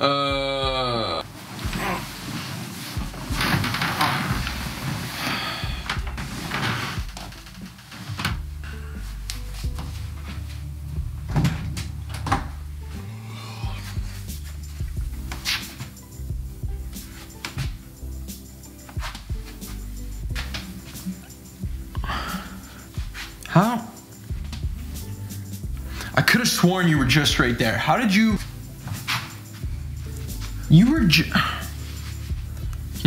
How? I could have sworn you were just right there. How did you? You were Can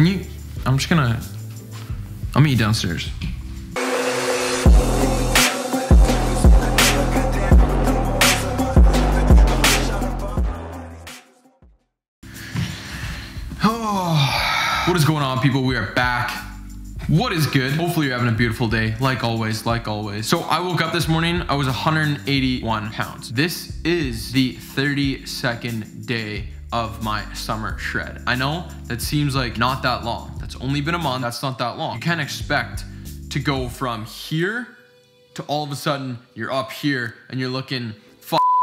you? I'm meet you downstairs. Oh, what is going on, people? We are back. What is good? Hopefully you're having a beautiful day, like always. So I woke up this morning, I was 181 pounds. This is the 32nd day of my summer shred. I know that seems like not that long. That's only been a month, that's not that long. You can't expect to go from here to all of a sudden you're up here and you're looking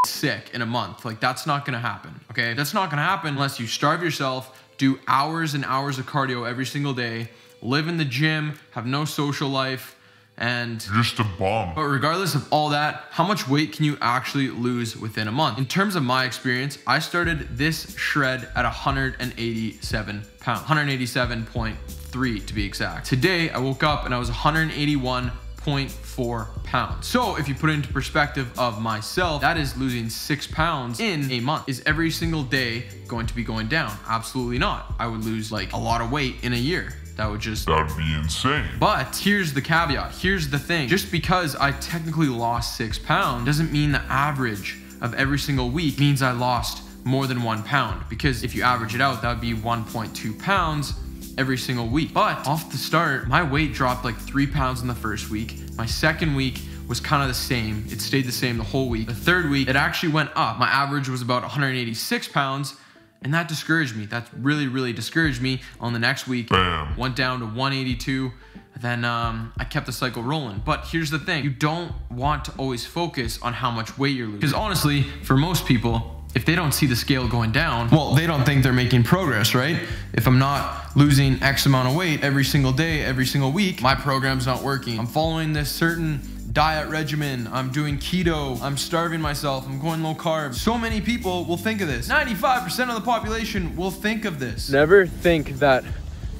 sick in a month. Like, that's not gonna happen, okay? That's not gonna happen unless you starve yourself, do hours and hours of cardio every single day, live in the gym, have no social life, and just a bum. But regardless of all that, how much weight can you actually lose within a month? In terms of my experience, I started this shred at 187 pounds, 187.3 to be exact. Today, I woke up and I was 181.4 pounds. So if you put it into perspective of myself, that is losing 6 pounds in a month. Is every single day going to be going down? Absolutely not. I would lose like a lot of weight in a year. That would be insane. But here's the caveat. Here's the thing. Just because I technically lost 6 pounds doesn't mean the average of every single week means I lost more than 1 pound. Because if you average it out, that would be 1.2 pounds every single week. But off the start, my weight dropped like 3 pounds in the first week. My second week was kind of the same. It stayed the same the whole week. The third week, it actually went up. My average was about 186 pounds. And that discouraged me. That really discouraged me. On the next week, bam, went down to 182. Then I kept the cycle rolling. But here's the thing. You don't want to always focus on how much weight you're losing. Because honestly, for most people, if they don't see the scale going down, well, they don't think they're making progress, right? If I'm not losing X amount of weight every single day, every single week, my program's not working. I'm following this certain diet regimen, I'm doing keto, I'm starving myself, I'm going low carb. So many people will think of this. 95% of the population will think of this. Never think that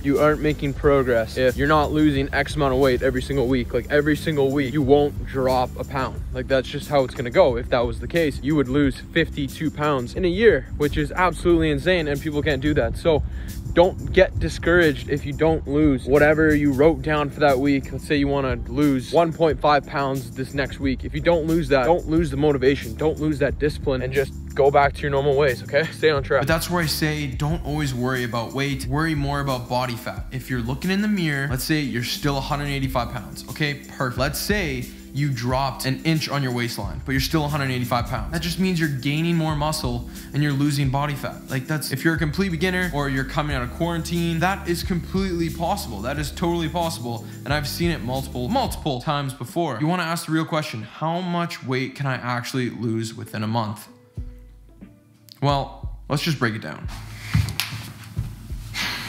you aren't making progress if you're not losing X amount of weight every single week. Like, every single week, you won't drop a pound. Like, that's just how it's gonna go. If that was the case, you would lose 52 pounds in a year, which is absolutely insane, and people can't do that. So don't get discouraged if you don't lose whatever you wrote down for that week. Let's say you want to lose 1.5 pounds this next week. If you don't lose that, don't lose the motivation, don't lose that discipline, and just go back to your normal ways, okay? Stay on track. But that's where I say, don't always worry about weight, worry more about body fat. If you're looking in the mirror, let's say you're still 185 pounds, okay, perfect. Let's say you dropped an inch on your waistline, but you're still 185 pounds. That just means you're gaining more muscle and you're losing body fat. Like, that's, if you're a complete beginner or you're coming out of quarantine, that is completely possible. That is totally possible. And I've seen it multiple times before. You wanna ask the real question, how much weight can I actually lose within a month? Well, let's just break it down.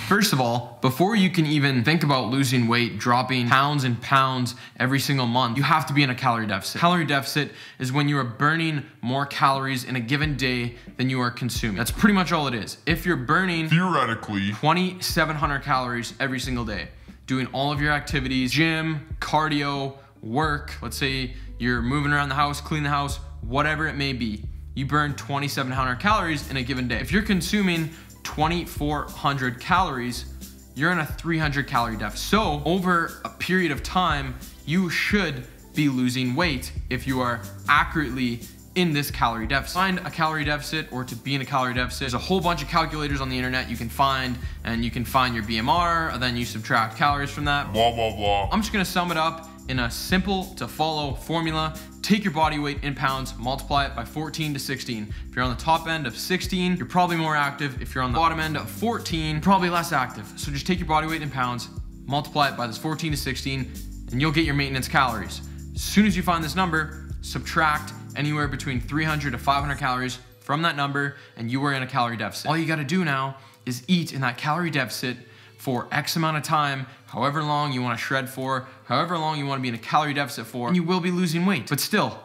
First of all, before you can even think about losing weight, dropping pounds and pounds every single month, you have to be in a calorie deficit. Calorie deficit is when you are burning more calories in a given day than you are consuming. That's pretty much all it is. If you're burning, theoretically, 2,700 calories every single day, doing all of your activities, gym, cardio, work, let's say you're moving around the house, cleaning the house, whatever it may be, you burn 2,700 calories in a given day. If you're consuming 2,400 calories, you're in a 300 calorie deficit. So over a period of time, you should be losing weight if you are accurately in this calorie deficit. Find a calorie deficit, or to be in a calorie deficit, there's a whole bunch of calculators on the internet you can find, and you can find your BMR, and then you subtract calories from that. Blah, blah, blah. I'm just gonna sum it up in a simple to follow formula. Take your body weight in pounds, multiply it by 14 to 16. If you're on the top end of 16, you're probably more active. If you're on the bottom end of 14, probably less active. So just take your body weight in pounds, multiply it by this 14 to 16, and you'll get your maintenance calories. As soon as you find this number, subtract anywhere between 300 to 500 calories from that number and you were in a calorie deficit. All you gotta do now is eat in that calorie deficit for X amount of time, however long you wanna shred for, however long you wanna be in a calorie deficit for, and you will be losing weight. But still,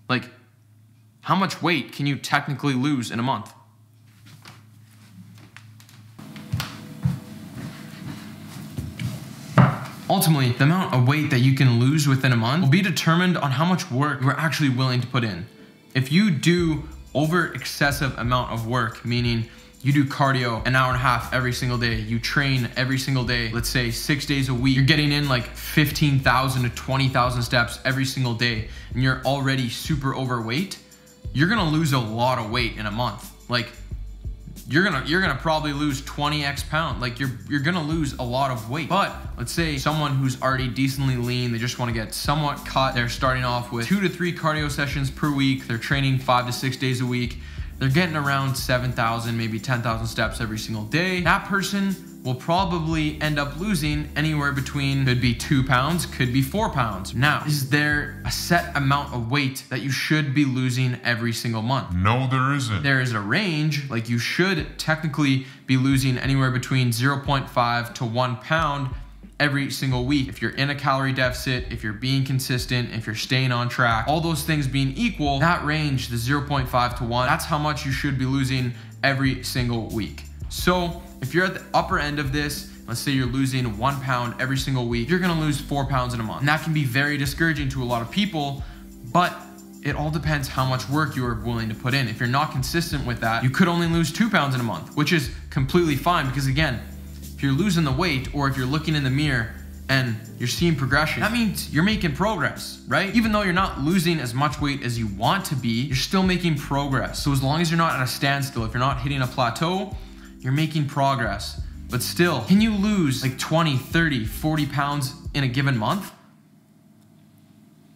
like, how much weight can you technically lose in a month? Ultimately, the amount of weight that you can lose within a month will be determined on how much work you're actually willing to put in. If you do over excessive amount of work, meaning you do cardio an hour and a half every single day, you train every single day, let's say 6 days a week, you're getting in like 15,000 to 20,000 steps every single day, and you're already super overweight, you're gonna lose a lot of weight in a month. Like, you're gonna probably lose 20x pound. Like, you're gonna lose a lot of weight. But let's say someone who's already decently lean, they just wanna get somewhat cut, they're starting off with 2 to 3 cardio sessions per week, they're training 5 to 6 days a week, they're getting around 7,000, maybe 10,000 steps every single day. That person will probably end up losing anywhere between, could be 2 pounds, could be 4 pounds. Now, is there a set amount of weight that you should be losing every single month? No, there isn't. There is a range. Like, you should technically be losing anywhere between 0.5 to 1 pound every single week. If you're in a calorie deficit, if you're being consistent, if you're staying on track, all those things being equal, that range, the 0.5 to 1, that's how much you should be losing every single week. So if you're at the upper end of this, let's say you're losing 1 pound every single week, you're gonna lose 4 pounds in a month. And that can be very discouraging to a lot of people, but it all depends how much work you are willing to put in. If you're not consistent with that, you could only lose 2 pounds in a month, which is completely fine, because again, if you're losing the weight, or if you're looking in the mirror and you're seeing progression, that means you're making progress, right? Even though you're not losing as much weight as you want to be, you're still making progress. So as long as you're not at a standstill, if you're not hitting a plateau, you're making progress. But still, can you lose like 20, 30, 40 pounds in a given month?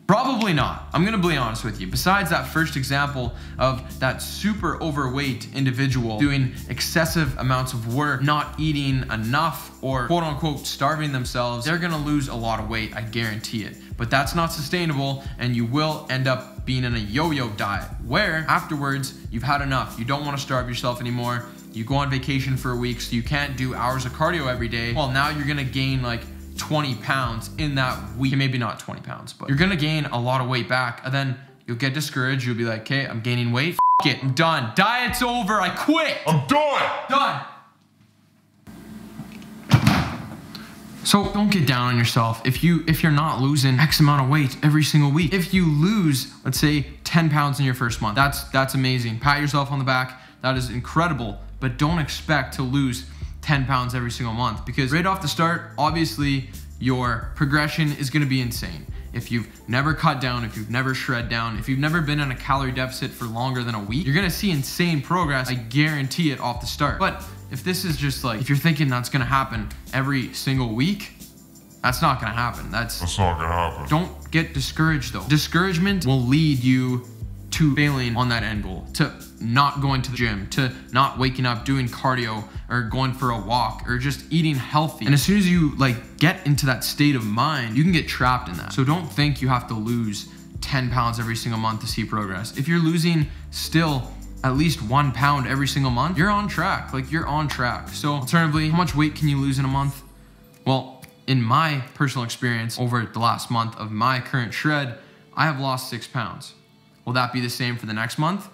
Probably not. I'm gonna be honest with you. Besides that first example of that super overweight individual doing excessive amounts of work, not eating enough, or quote unquote starving themselves, they're gonna lose a lot of weight, I guarantee it. But that's not sustainable, and you will end up being in a yo-yo diet where afterwards you've had enough. You don't wanna starve yourself anymore. You go on vacation for a week, so you can't do hours of cardio every day. Well, now you're gonna gain like 20 pounds in that week. Maybe not 20 pounds, but you're gonna gain a lot of weight back, and then you'll get discouraged. You'll be like, okay, I'm gaining weight. F it, I'm done. Diet's over, I quit. I'm done. Done. So don't get down on yourself if you're not losing X amount of weight every single week. If you lose, let's say 10 pounds in your first month, that's amazing. Pat yourself on the back. That is incredible, but don't expect to lose 10 pounds every single month, because right off the start, obviously your progression is gonna be insane. If you've never cut down, if you've never shred down, if you've never been in a calorie deficit for longer than a week, you're gonna see insane progress. I guarantee it off the start. But if this is just like, if you're thinking that's gonna happen every single week, that's not gonna happen. That's not gonna happen. Don't get discouraged though. Discouragement will lead you to failing on that end goal, to not going to the gym, to not waking up, doing cardio, or going for a walk, or just eating healthy. And as soon as you like get into that state of mind, you can get trapped in that. So don't think you have to lose 10 pounds every single month to see progress. If you're losing still at least 1 pound every single month, you're on track. Like, you're on track. So alternatively, how much weight can you lose in a month? Well, in my personal experience over the last month of my current shred, I have lost 6 pounds. Will that be the same for the next month?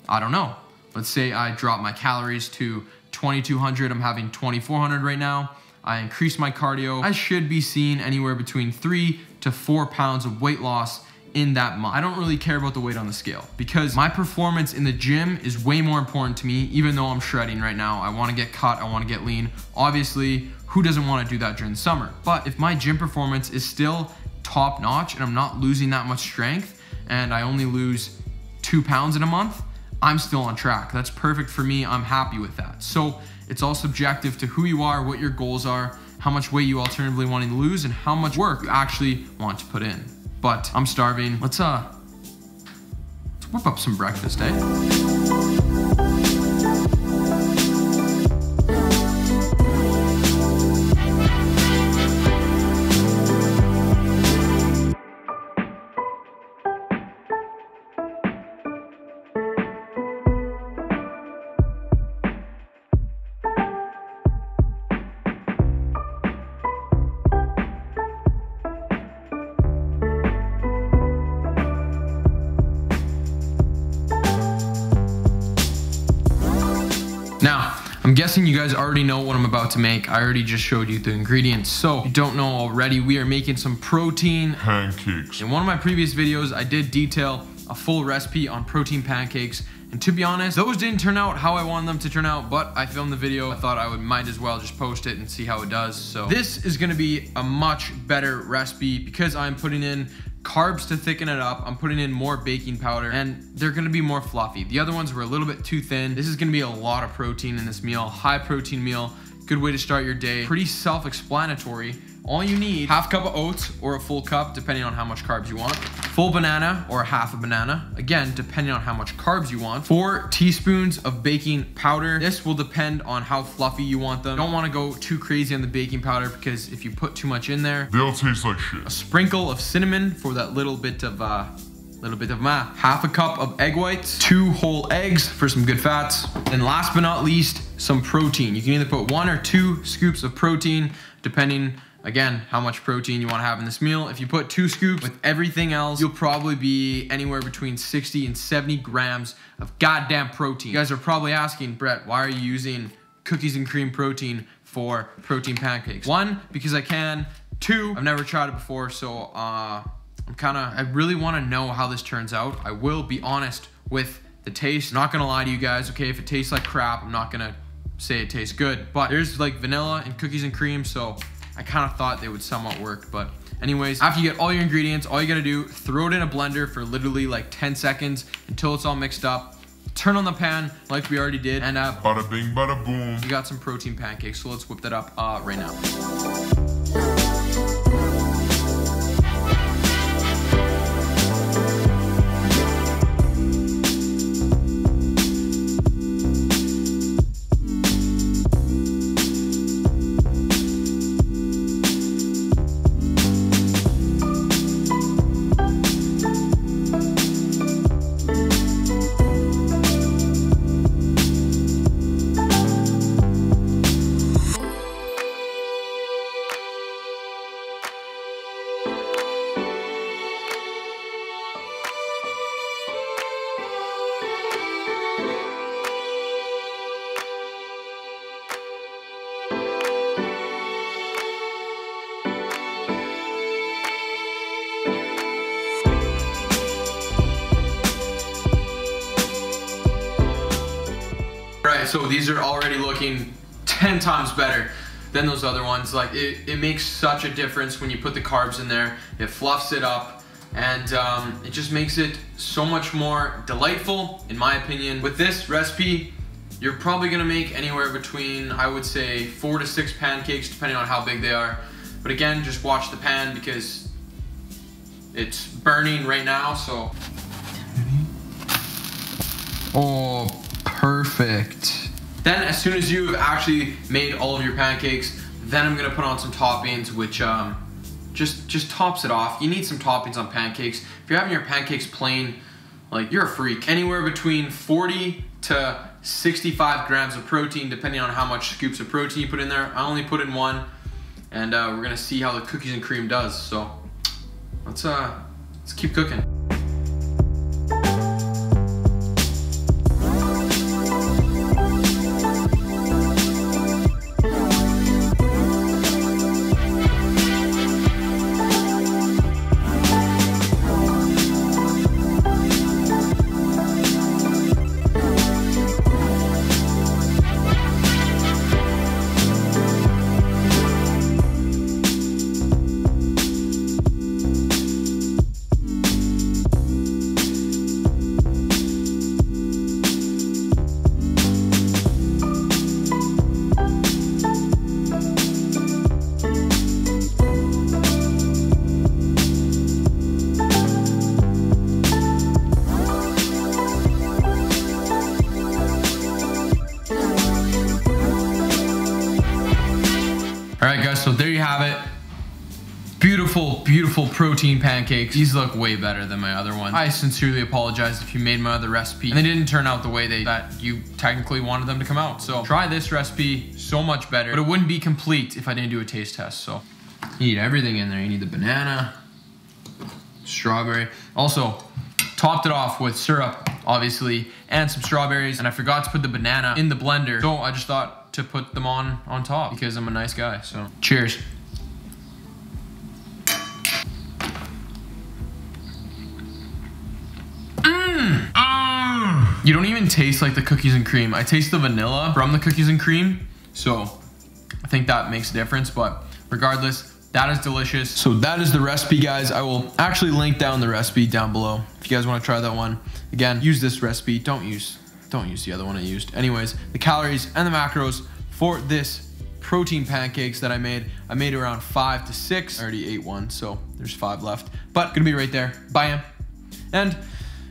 I don't know. Let's say I drop my calories to 2,200. I'm having 2,400 right now. I increase my cardio. I should be seeing anywhere between 3 to 4 pounds of weight loss in that month. I don't really care about the weight on the scale, because my performance in the gym is way more important to me, even though I'm shredding right now. I wanna get cut, I wanna get lean. Obviously, who doesn't wanna do that during the summer? But if my gym performance is still top notch and I'm not losing that much strength, and I only lose 2 pounds in a month, I'm still on track. That's perfect for me. I'm happy with that. So it's all subjective to who you are, what your goals are, how much weight you alternatively want to lose, and how much work you actually want to put in. But I'm starving. Let's whip up some breakfast, eh? I'm guessing you guys already know what I'm about to make. I already just showed you the ingredients. So if you don't know already, we are making some protein pancakes. In one of my previous videos, I did detail a full recipe on protein pancakes. And to be honest, those didn't turn out how I wanted them to turn out, but I filmed the video. I thought might as well just post it and see how it does. So this is gonna be a much better recipe because I'm putting in carbs to thicken it up. I'm putting in more baking powder and they're gonna be more fluffy. The other ones were a little bit too thin. This is gonna be a lot of protein in this meal, high protein meal. Good way to start your day. Pretty self-explanatory. All you need, half cup of oats or a full cup, depending on how much carbs you want. Full banana or half a banana, again, depending on how much carbs you want. 4 teaspoons of baking powder. This will depend on how fluffy you want them. Don't want to go too crazy on the baking powder because if you put too much in there, they'll taste like shit. A sprinkle of cinnamon for that little bit of half a cup of egg whites, 2 whole eggs for some good fats, and last but not least, some protein. You can either put 1 or 2 scoops of protein, depending, again, how much protein you want to have in this meal. If you put 2 scoops with everything else, you'll probably be anywhere between 60 and 70 grams of goddamn protein. You guys are probably asking, Brett, why are you using cookies and cream protein for protein pancakes? 1, because I can. 2, I've never tried it before, so I really want to know how this turns out. I will be honest with the taste. I'm not gonna lie to you guys, okay? If it tastes like crap, I'm not gonna say it tastes good, but there's like vanilla and cookies and cream, so I kind of thought they would somewhat work. But anyways, after you get all your ingredients, all you gotta do, throw it in a blender for literally like 10 seconds until it's all mixed up. Turn on the pan like we already did, and bada bing, bada boom. You got some protein pancakes, so let's whip that up right now. So these are already looking 10 times better than those other ones. Like it makes such a difference when you put the carbs in there. It fluffs it up and it just makes it so much more delightful, in my opinion. With this recipe, you're probably gonna make anywhere between, I would say, 4 to 6 pancakes, depending on how big they are. But again, just watch the pan because it's burning right now, so. Oh, perfect. Then as soon as you've actually made all of your pancakes, then I'm gonna put on some toppings, which just tops it off. You need some toppings on pancakes. If you're having your pancakes plain, like, you're a freak. Anywhere between 40 to 65 grams of protein, depending on how much scoops of protein you put in there. I only put in 1, and we're gonna see how the cookies and cream does. So let's keep cooking. Alright guys, so there you have it. Beautiful, beautiful protein pancakes. These look way better than my other ones. I sincerely apologize if you made my other recipe and they didn't turn out the way that you technically wanted them to come out. So try this recipe, so much better, but it wouldn't be complete if I didn't do a taste test. So you need everything in there. You need the banana, strawberry. Also, topped it off with syrup obviously, and some strawberries. And I forgot to put the banana in the blender, so I just thought to put them on top because I'm a nice guy. So cheers. You don't even taste like the cookies and cream. I taste the vanilla from the cookies and cream, so I think that makes a difference, but regardless, that is delicious. So that is the recipe, guys. I will actually link down the recipe down below if you guys want to try that one. Again, use this recipe. Don't use the other one I used. Anyways, the calories and the macros for this protein pancakes that I made around 5 to 6. I already ate one, so there's 5 left, but gonna be right there. Bam. And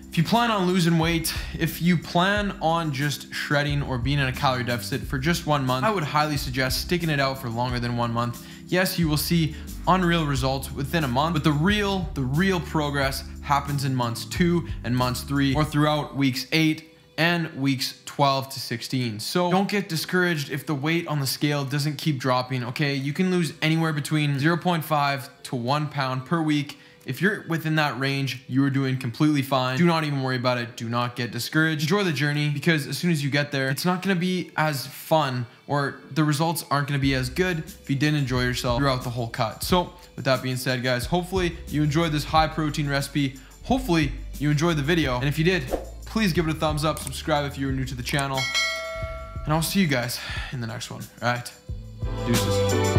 if you plan on losing weight, if you plan on just shredding or being in a calorie deficit for just 1 month, I would highly suggest sticking it out for longer than 1 month. Yes, you will see unreal results within a month, but the real progress happens in months 2 and months 3, or throughout weeks 8 and weeks 12 to 16. So don't get discouraged if the weight on the scale doesn't keep dropping, okay? You can lose anywhere between 0.5 to 1 pound per week. If you're within that range, you are doing completely fine. Do not even worry about it. Do not get discouraged. Enjoy the journey, because as soon as you get there, it's not gonna be as fun, or the results aren't gonna be as good if you didn't enjoy yourself throughout the whole cut. So with that being said, guys, hopefully you enjoyed this high protein recipe. Hopefully you enjoyed the video. And if you did, please give it a thumbs up, subscribe if you're new to the channel, and I'll see you guys in the next one. All right, deuces.